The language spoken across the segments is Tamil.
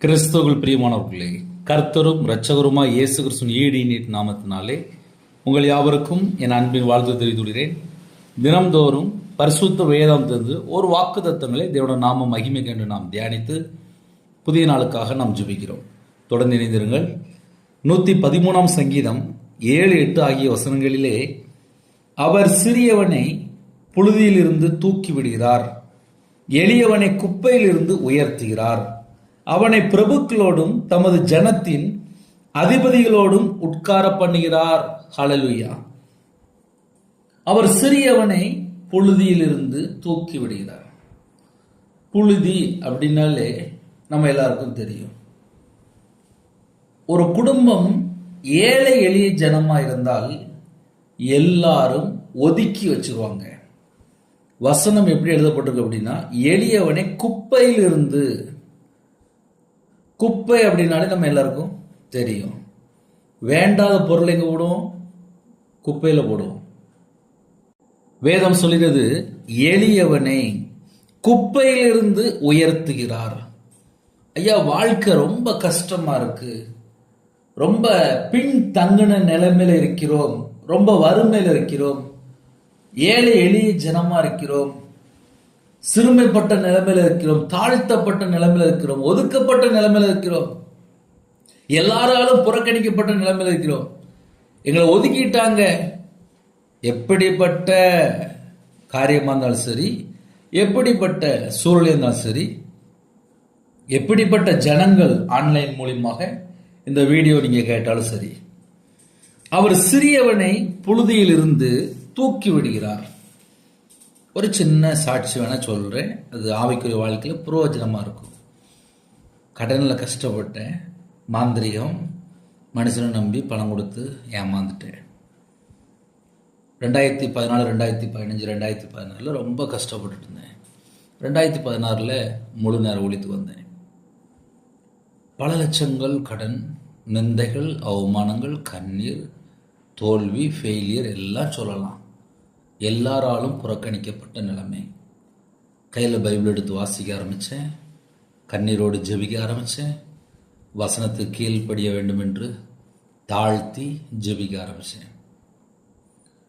கிறிஸ்துவுக்குள் பிரியமானவர்களே, கர்த்தரும் இரட்சகருமாய் இயேசு கிறிஸ்துவின் ஈடு நாமத்தினாலே உங்கள் யாவருக்கும் என் அன்பின் வாழ்த்து தெரிவித்துள்ளேன். தினம்தோறும் பரிசுத்த வேதாந்தத்திலிருந்து ஒரு வாக்குத்தத்தங்களை தேவனுடைய நாம மகிமை கண்டு நாம் தியானித்து புதிய நாளுக்காக நாம் ஜெபிக்கிறோம். தொடர்ந்து இணைந்திருங்கள். 113 சங்கீதம் 7-8 ஆகிய வசனங்களிலே, அவர் சிறியவனை புழுதியிலிருந்து தூக்கி விடுகிறார், எளியவனை குப்பையிலிருந்து உயர்த்துகிறார், அவனை பிரபுக்களோடும் தமது ஜனத்தின் அதிபதிகளோடும் உட்கார பண்ணுகிறார். ஹல்லேலூயா. அவர் சிறியவனை புழுதியிலிருந்து தூக்கி விடுகிறார். புழுதி அப்படின்னாலே நம்ம எல்லாருக்கும் தெரியும். ஒரு குடும்பம் ஏழை எளிய ஜனமா இருந்தால் எல்லாரும் ஒதுக்கி வச்சிருவாங்க. வசனம் எப்படி எழுதப்பட்டிருக்கு அப்படின்னா, எளியவனை குப்பையிலிருந்து. குப்பை அப்படின்னாலே நம்ம எல்லாருக்கும் தெரியும். வேண்டாத பொருள் எங்க போடுவோம்? குப்பையில போடுவோம். வேதம் சொல்கிறது, எளியவனை குப்பையிலிருந்து உயர்த்துகிறார். ஐயா, வாழ்க்கை ரொம்ப கஷ்டமா இருக்கு, ரொம்ப பின் தங்கின நிலைமையில இருக்கிறோம், ரொம்ப வறுமையில இருக்கிறோம், ஏழை எளிய ஜனமா இருக்கிறோம், சிறுமைப்பட்ட நிலைமையில இருக்கிறோம், தாழ்த்தப்பட்ட நிலைமையில இருக்கிறோம், ஒதுக்கப்பட்ட நிலைமையில இருக்கிறோம், எல்லாராலும் புறக்கணிக்கப்பட்ட நிலைமையில இருக்கிறோம். எங்களை ஒதுக்கிட்டாங்க. எப்படிப்பட்ட காரியமா இருந்தாலும் சரி, எப்படிப்பட்ட சூழல் இருந்தாலும் சரி, எப்படிப்பட்ட ஜனங்கள் ஆன்லைன் மூலியமாக இந்த வீடியோ நீங்க கேட்டாலும் சரி, அவர் சிறியவனை புழுதியில் இருந்து தூக்கி விடுகிறார். ஒரு சின்ன சாட்சி வேணா சொல்றேன், அது ஆவிக்குரிய வாழ்க்கையில் பிரயோஜனமா இருக்கும். கடனில் கஷ்டப்பட்டேன், மாந்திரிகம், மனுஷனை நம்பி பணம் கொடுத்து ஏமாந்துட்டேன். 2014, 2015, 2016 ரொம்ப கஷ்டப்பட்டுட்டு இருந்தேன். 2016 முழு நேர ஊழியத்துக்கு வந்தேன். பல லட்சங்கள் கடன், நிந்தைகள், அவமானங்கள், கண்ணீர், தோல்வி, ஃபெயிலியர் எல்லாம் சொல்லலாம். எல்லாராலும் புறக்கணிக்கப்பட்ட நிலைமை. கையில் பைபிள் எடுத்து வாசிக்க ஆரம்பித்தேன், கண்ணீரோடு ஜெபிக்க ஆரம்பித்தேன், வசனத்துக்கு கீழ்ப்படிய வேண்டும் என்று தாழ்த்தி ஜெபிக்க ஆரம்பித்தேன்.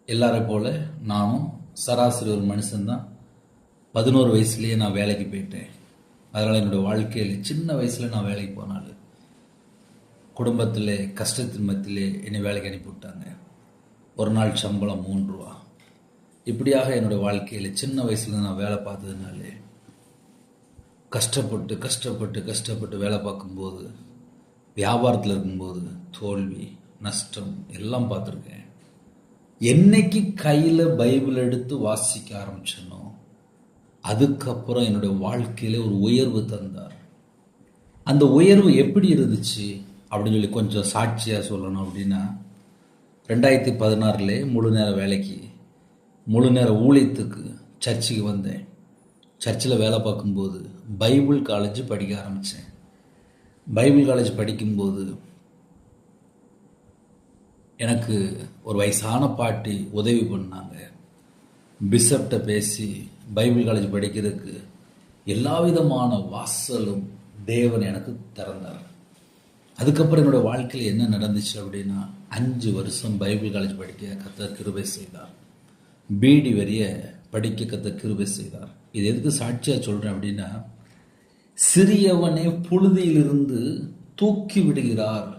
எல்லாரையும் போல நானும் சராசரி ஒரு மனுஷன்தான். 11 வயசுலேயே நான் வேலைக்கு போயிட்டேன். அதனால் என்னுடைய வாழ்க்கையில் சின்ன வயசில் நான் வேலைக்கு போனாலும் குடும்பத்தில் கஷ்டத்தின் மத்தியிலே என்னை வேலைக்கு அனுப்பிவிட்டாங்க. ஒரு நாள் சம்பளம் 3 ரூபா. இப்படியாக என்னுடைய வாழ்க்கையில் சின்ன வயசுல நான் வேலை பார்த்ததுனாலே கஷ்டப்பட்டு கஷ்டப்பட்டு கஷ்டப்பட்டு வேலை பார்க்கும்போது, வியாபாரத்தில் இருக்கும்போது தோல்வி, நஷ்டம் எல்லாம் பார்த்துருக்கேன். என்னைக்கு கையில் பைபிள் எடுத்து வாசிக்க ஆரம்பிச்சனோ அதுக்கப்புறம் என்னுடைய வாழ்க்கையில ஒரு உயர்வு தந்தார். அந்த உயர்வு எப்படி இருந்துச்சு அப்படின்னு சொல்லி கொஞ்சம் சாட்சியாக சொல்லணும் அப்படின்னா, 2016 முழு நேர வேலைக்கு, முழு நேர ஊழியத்துக்கு சர்ச்சுக்கு வந்தேன். சர்ச்சில் வேலை பார்க்கும்போது பைபிள் காலேஜ் படிக்க ஆரம்பித்தேன். பைபிள் காலேஜ் படிக்கும்போது எனக்கு ஒரு வயசான பாட்டி உதவி பண்ணாங்க. பிஷப்ட பேசி பைபிள் காலேஜ் படிக்கிறதுக்கு எல்லா விதமான வாசலும் தேவன் எனக்கு திறந்தார். அதுக்கப்புறம் என்னோடய வாழ்க்கையில் என்ன நடந்துச்சு அப்படின்னா, 5 வருஷம் பைபிள் காலேஜ் படிக்க கர்த்தர் கிருபை செய்தார். பிடி வரிய படிக்க கர்த்தர் கிருபை செய்தார். இது எதுக்கு சாட்சியாக சொல்கிறேன் அப்படின்னா, சிறியவனை புழுதியிலிருந்து தூக்கி விடுகிறார்.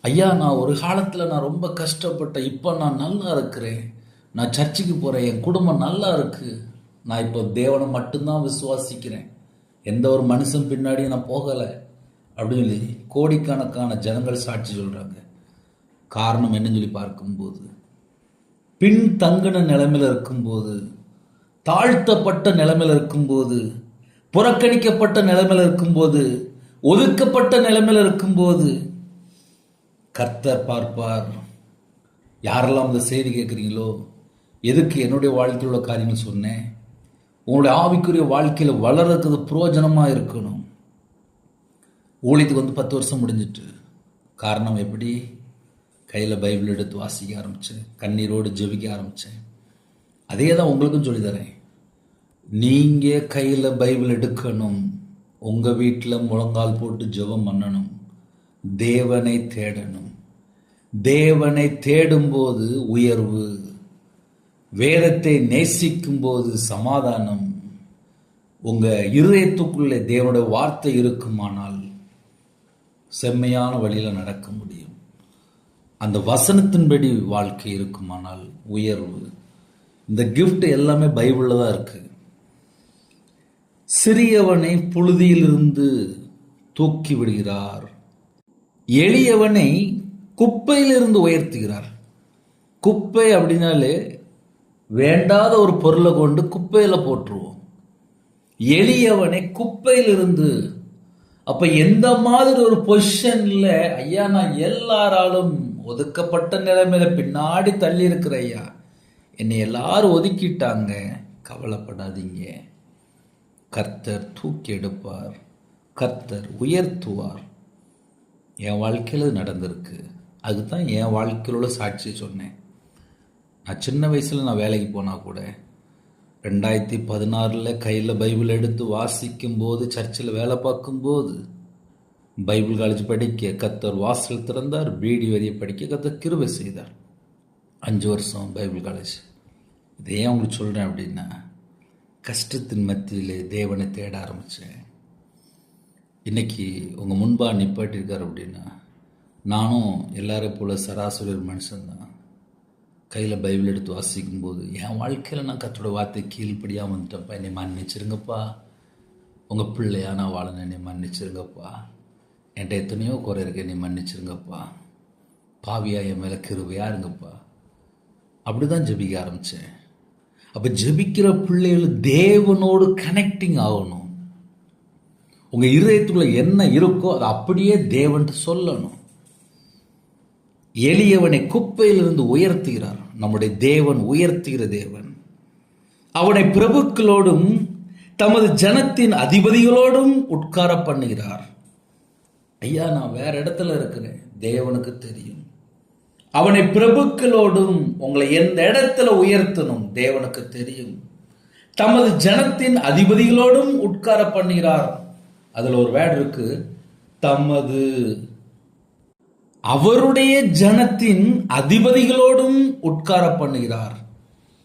ஐயா, நான் ஒரு காலத்தில் நான் ரொம்ப கஷ்டப்பட்டேன், இப்போ நான் நல்லா இருக்கிறேன், நான் சர்ச்சுக்கு போகிறேன், என் குடும்பம் நல்லா இருக்குது, நான் இப்போ தேவனை மட்டும்தான் விசுவாசிக்கிறேன், எந்த ஒரு மனுஷன் பின்னாடியும் நான் போகலை அப்படின்னு சொல்லி கோடிக்கணக்கான ஜனங்கள் சாட்சி சொல்கிறாங்க. காரணம் என்னன்னு சொல்லி பார்க்கும்போது, பின் தங்கின நிலைமையில் இருக்கும்போது, தாழ்த்தப்பட்ட நிலைமையில் இருக்கும்போது, புறக்கணிக்கப்பட்ட நிலைமையில் இருக்கும்போது, ஒதுக்கப்பட்ட நிலைமையில் இருக்கும்போது கர்த்தர் பார்ப்பார். யாரெல்லாம் இந்த செய்தி கேட்குறீங்களோ, எதுக்கு என்னுடைய வாழ்க்கையில் உள்ள காரியங்கள் சொன்னேன், உங்களுடைய ஆவிக்குரிய வாழ்க்கையில் வளர்றது பிரயோஜனமாக இருக்கணும். ஊழியத்துக்கு வந்து 10 வருஷம் முடிஞ்சிட்டு. காரணம் எப்படி? கையில் பைபிள் எடுத்து வாசிக்க ஆரம்பித்தேன், கண்ணீரோடு ஜெபிக்க ஆரம்பித்தேன். அதே தான் உங்களுக்கும் சொல்லித்தரேன். நீங்கள் கையில் பைபிள் எடுக்கணும். உங்கள் வீட்டில் முழங்கால் போட்டு ஜெபம் பண்ணணும். தேவனை தேடணும். தேவனை தேடும்போது உயர்வு, வேதத்தை நேசிக்கும்போது சமாதானம். உங்கள் இருதயத்துக்குள்ளே தேவனுடைய வார்த்தை இருக்குமானால் செம்மையான வழியில் நடக்க முடியும். அந்த வசனத்தின்படி வாழ்க்கை இருக்குமானால் உயர்வு. இந்த கிஃப்ட் எல்லாமே பைபிளில் தான் இருக்கு. சிறியவனை புழுதியிலிருந்து தூக்கி விடுகிறார், எளியவனை குப்பையிலிருந்து உயர்த்துகிறார். குப்பை அப்படின்னாலே வேண்டாத ஒரு பொருளை கொண்டு குப்பையில் போட்டுருவோம். எளியவனை குப்பையிலிருந்து, அப்ப எந்த மாதிரி ஒரு பொசிஷன்ல ஐயா நான் எல்லாராலும் ஒதுக்கப்பட்ட நிலைமையில பின்னாடி தள்ளி இருக்கிற ஐயா, என்னை எல்லாரும் ஒதுக்கிட்டாங்க, கவலைப்படாதீங்க. கர்த்தர் தூக்கி எடுப்பார், கர்த்தர் உயர்த்துவார். என் வாழ்க்கையில் நடந்திருக்கு. அதுதான் என் வாழ்க்கையில் உள்ள சாட்சி சொன்னேன். நான் சின்ன வயசில் நான் வேலைக்கு போனால் கூட 2016 கையில் பைபிள் எடுத்து வாசிக்கும்போது, சர்ச்சில் வேலை பார்க்கும்போது, பைபிள் காலேஜ் படிக்க கர்த்தர் வாசல் திறந்தார், பிடி வரியை படிக்க கர்த்தர் கிருபை செய்தார். 5 வருஷம் பைபிள் காலேஜ். இதை ஏன் உங்களுக்கு சொல்கிறேன் அப்படின்னா, கஷ்டத்தின் மத்தியிலே தேவனை தேட ஆரம்பித்தேன். இன்னைக்கு உங்கள் முன்பாக நிப்பாட்டிருக்கார் அப்படின்னா, நானும் எல்லாரை போல சராசரி ஒரு மனுஷன்தான். கையில் பைபிள் எடுத்து வாசிக்கும்போது என் வாழ்க்கையில் நான் கர்த்தரோட வார்த்தை கீழ்ப்படியாக வந்துட்டேன்ப்பா, என்னை மன்னிச்சிருங்கப்பா, உங்கள் பிள்ளையா நான் வாழணும், என்னை மன்னிச்சிருங்கப்பா, என்கிட்ட எத்தனையோ குறை இருக்கு, என்னை மன்னிச்சிருங்கப்பா, பாவியா என் மேலே கிருபையா இருங்கப்பா. அப்படி தான் ஜெபிக்க ஆரம்பித்தேன். அப்போ ஜெபிக்கிற பிள்ளைகள் தேவனோடு கனெக்டிங் ஆகணும். உங்கள் இருதயத்துக்குள்ள என்ன இருக்கோ அதை அப்படியே தேவன்ட்டு சொல்லணும். எளியவனை குப்பையிலிருந்து உயர்த்துகிறார். நம்முடைய தேவன் உயர்த்துகிற தேவன். அவனை பிரபுக்களோடும் தமது ஜனத்தின் அதிபதிகளோடும் உட்கார பண்ணுகிறார். ஐயா நான் வேற இடத்துல இருக்கிறேன், தேவனுக்கு தெரியும். அவனை பிரபுக்களோடும், உங்களை எந்த இடத்துல உயர்த்தணும் தேவனுக்கு தெரியும். தமது ஜனத்தின் அதிபதிகளோடும் உட்கார பண்ணுகிறார். அதுல ஒரு வேர்டு இருக்கு, தமது. அவருடைய ஜனத்தின் அதிபதிகளோடும் உட்கார பண்ணுகிறார்.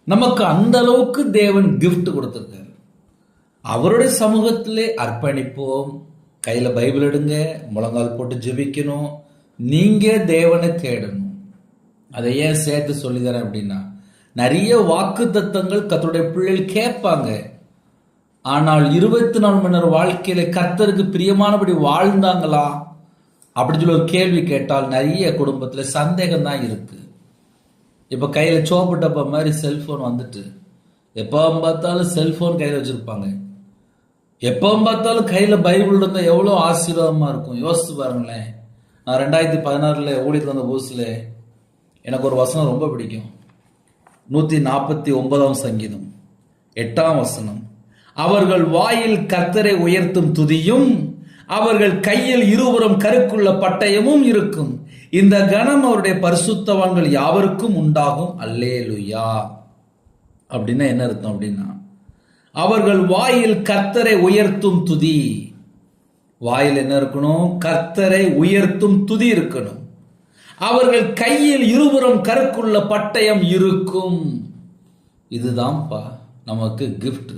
நமக்கு அந்த அளவுக்கு தேவன் கிஃப்ட் கொடுத்திருக்காரு. அவருடைய சமூகத்திலே அர்ப்பணிப்போம். கையில பைபிள் எடுங்க, முழங்கால் போட்டு ஜெபிக்கணும். நீங்க தேவனை தேடணும். அதை ஏன் சேர்த்து சொல்லித்தரேன் அப்படின்னா, நிறைய வாக்கு தத்தங்கள் கர்த்தருடைய பிள்ளைகள் கேட்பாங்க. ஆனால் 24 மணி நேரம் வாழ்க்கையில கர்த்தருக்கு பிரியமானபடி வாழ்ந்தாங்களா அப்படி சொல்லி ஒரு கேள்வி கேட்டால் நிறைய குடும்பத்தில் சந்தேகம் தான் இருக்கு. இப்போ கையில் சோப்பு டப்பா மாதிரி செல்போன் வந்துட்டு எப்போ பார்த்தாலும் செல்போன் கையில் வச்சிருப்பாங்க. எப்போ பார்த்தாலும் கையில் பைபிள் இருந்தால் எவ்வளோ ஆசீர்வாதமாக இருக்கும். யோசித்து பாருங்களேன். நான் 2016 ஊழியத்தில் வந்த புதுசில் எனக்கு ஒரு வசனம் ரொம்ப பிடிக்கும். 149 சங்கீதம் 8 வசனம். அவர்கள் வாயில் கர்த்தரை உயர்த்தும் துதியும் அவர்கள் கையில் இருபுறம் கருக்குள்ள பட்டயமும் இருக்கும். இந்த கணம் அவருடைய பரிசுத்தவான்கள் யாவருக்கும் உண்டாகும். அல்லேலுயா. அப்படின்னா என்ன அர்த்தம் அப்படின்னா, அவர்கள் வாயில் கர்த்தரை உயர்த்தும் துதி. வாயில் என்ன இருக்கணும்? கர்த்தரை உயர்த்தும் துதி இருக்கணும். அவர்கள் கையில் இருபுறம் கருக்குள்ள பட்டயம் இருக்கும். இதுதான்ப்பா நமக்கு கிஃப்ட்.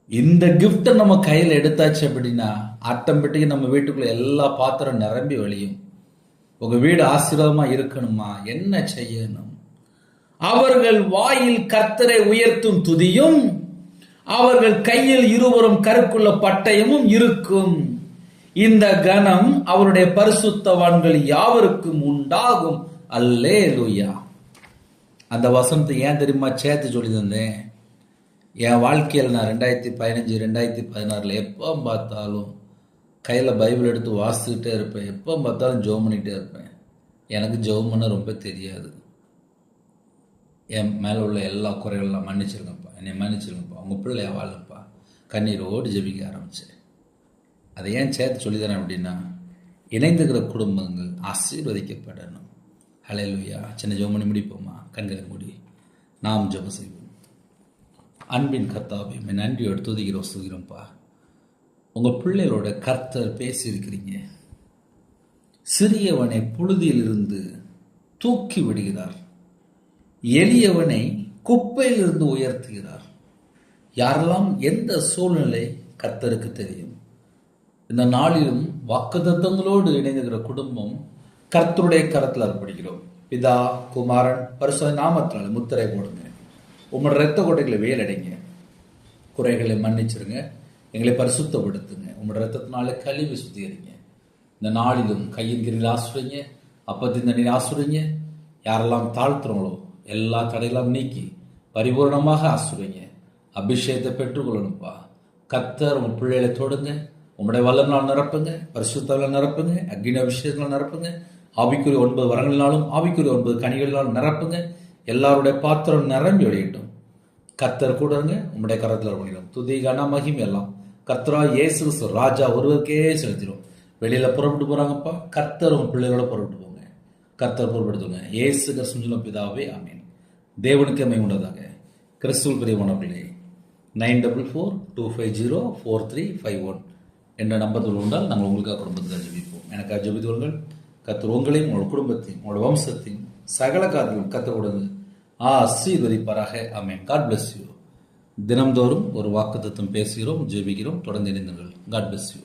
இந்த கிஃப்டை நம்ம கையில் எடுத்தாச்சு அப்படின்னா ஆட்டோமேட்டிக்காக நம்ம வீட்டுக்குள்ள எல்லா பாத்திரம் நிரம்பி வழியும். உங்க வீடு ஆசீர்வாதமா இருக்கணுமா? என்ன செய்யணும்? அவர்கள் வாயில் கர்த்தரை உயர்த்தும் துதியும் அவர்கள் கையில் இருவரும் கருக்குள்ள பட்டயமும் இருக்கும். இந்த கணம் அவருடைய பரிசுத்தவான்கள் யாவருக்கும் உண்டாகும். அல்லேலூயா. அந்த வசனத்தை ஏன் தெரியுமா சேர்த்து சொல்லி தந்தேன்? என் வாழ்க்கையில் நான் 2015 2016 எப்போ பார்த்தாலும் கையில் பைபிள் எடுத்து வாசிக்கிட்டே இருப்பேன். எப்போ பார்த்தாலும் ஜெபம் பண்ணிகிட்டே இருப்பேன். எனக்கு ஜெபம் பண்ண ரொம்ப தெரியாது. என் மேலே உள்ள எல்லா குறைகள்லாம் மன்னிச்சிருங்கப்பா, என்னை மன்னிச்சிருங்கப்பா, உங்கள் பிள்ளைய வாழப்பா, கண்ணீரோடு ஜெபிக்க ஆரம்பித்தேன். அதை ஏன் சேர்த்து சொல்லித்தரேன் அப்படின்னா, இணைந்துக்கிற குடும்பங்கள் ஆசீர்வதிக்கப்படணும். ஹல்லேலூயா. சின்ன ஜெபம் பண்ணி முடிப்போமா? கண்களை மூடி நாம் ஜெபம் செய்வோம்.. 'அன்பின் கர்த்தாவே, நன்றியோடு துதிக்கிறோம், சுகிறோம்ப்பா. உங்கள் பிள்ளைகளோட கர்த்தர் பேசியிருக்கிறீங்க. சிறியவனை புழுதியிலிருந்து தூக்கி விடுகிறார், எளியவனை குப்பையிலிருந்து உயர்த்துகிறார். யாரெல்லாம் எந்த சூழ்நிலை கர்த்தருக்கு தெரியும். இந்த நாளிலும் வாக்குத்தத்தங்களோடு இணைந்துகிற குடும்பம் கர்த்தருடைய கரத்தில் அர்ப்பணிக்கிறோம். பிதா, குமாரன், பரிசுத்த நாமத்தினால முத்திரை போடுங்க. உங்களோட இரத்த கோட்டைகளை வேலடைங்க. குறைகளை மன்னிச்சிருங்க. எங்களை பரிசுத்தப்படுத்துங்க. உங்களோட இரத்தத்தினால கழிவு சுத்திகரிங்க. இந்த நாளிலும் கையின் கீழில் ஆசுறீங்க, அப்பத்தின் தண்ணீர் ஆசுறீங்க. யாரெல்லாம் தாழ்த்துறோங்களோ எல்லா தடைகளும் நீக்கி பரிபூர்ணமாக ஆசுறீங்க. அபிஷேகத்தை பெற்றுக்கொள்ளணும்ப்பா. கர்த்தர் உங்கள் பிள்ளைகளை தொடுங்க. உங்களுடைய வல்லனால் நிரப்புங்க, பரிசுத்தால் நிரப்புங்க, அக்னி அபிஷேகத்தால் நிரப்புங்க. ஆவிக்குரிய 9 வரங்களினாலும் ஆவிக்குரிய 9 கனிகளினாலும் நிரப்புங்க. எல்லாருடைய பாத்திரம் நிரம்பி வெளியிட்டும். கர்த்தர் கூட இருங்க. உங்களுடைய கரத்தில் பண்ணிடும். துதி கன மகிமை எல்லாம் கர்த்தரா இயேசு கிறிஸ்து ராஜா ஒருவருக்கே செலுத்திடும். வெளியில புறப்பட்டு போறாங்கப்பா. கர்த்தர் உங்க பிள்ளைகளோட புறப்பட்டு போங்க. கர்த்தர் பொருட்படுத்துங்க. இயேசு கிறிஸ்து பிதாவே ஆமென். தேவனுக்கு மை உண்டதாக. கிறிஸ்துவுக்கு பிரியமானவர்களே, 9425043551 என்ற நம்பர்கள் உண்டால் நாங்கள் உங்களுக்காக குடும்பத்தில் ஜெபிப்போம். எனக்காக ஜெபித்துவர்கள் கர்த்தர் உங்களையும் உங்களோட குடும்பத்தையும் உங்களோட வம்சத்தையும் சகல காரியங்களும் கர்த்தருடன் ஆசீர்வதிப்பாராக. ஆமென். God bless you. தினம்தோறும் ஒரு வாக்குத்தத்தம் பேசுகிறோம், ஜெபிக்கிறோம். தொடர்ந்து இணைந்தீர்கள். God bless you.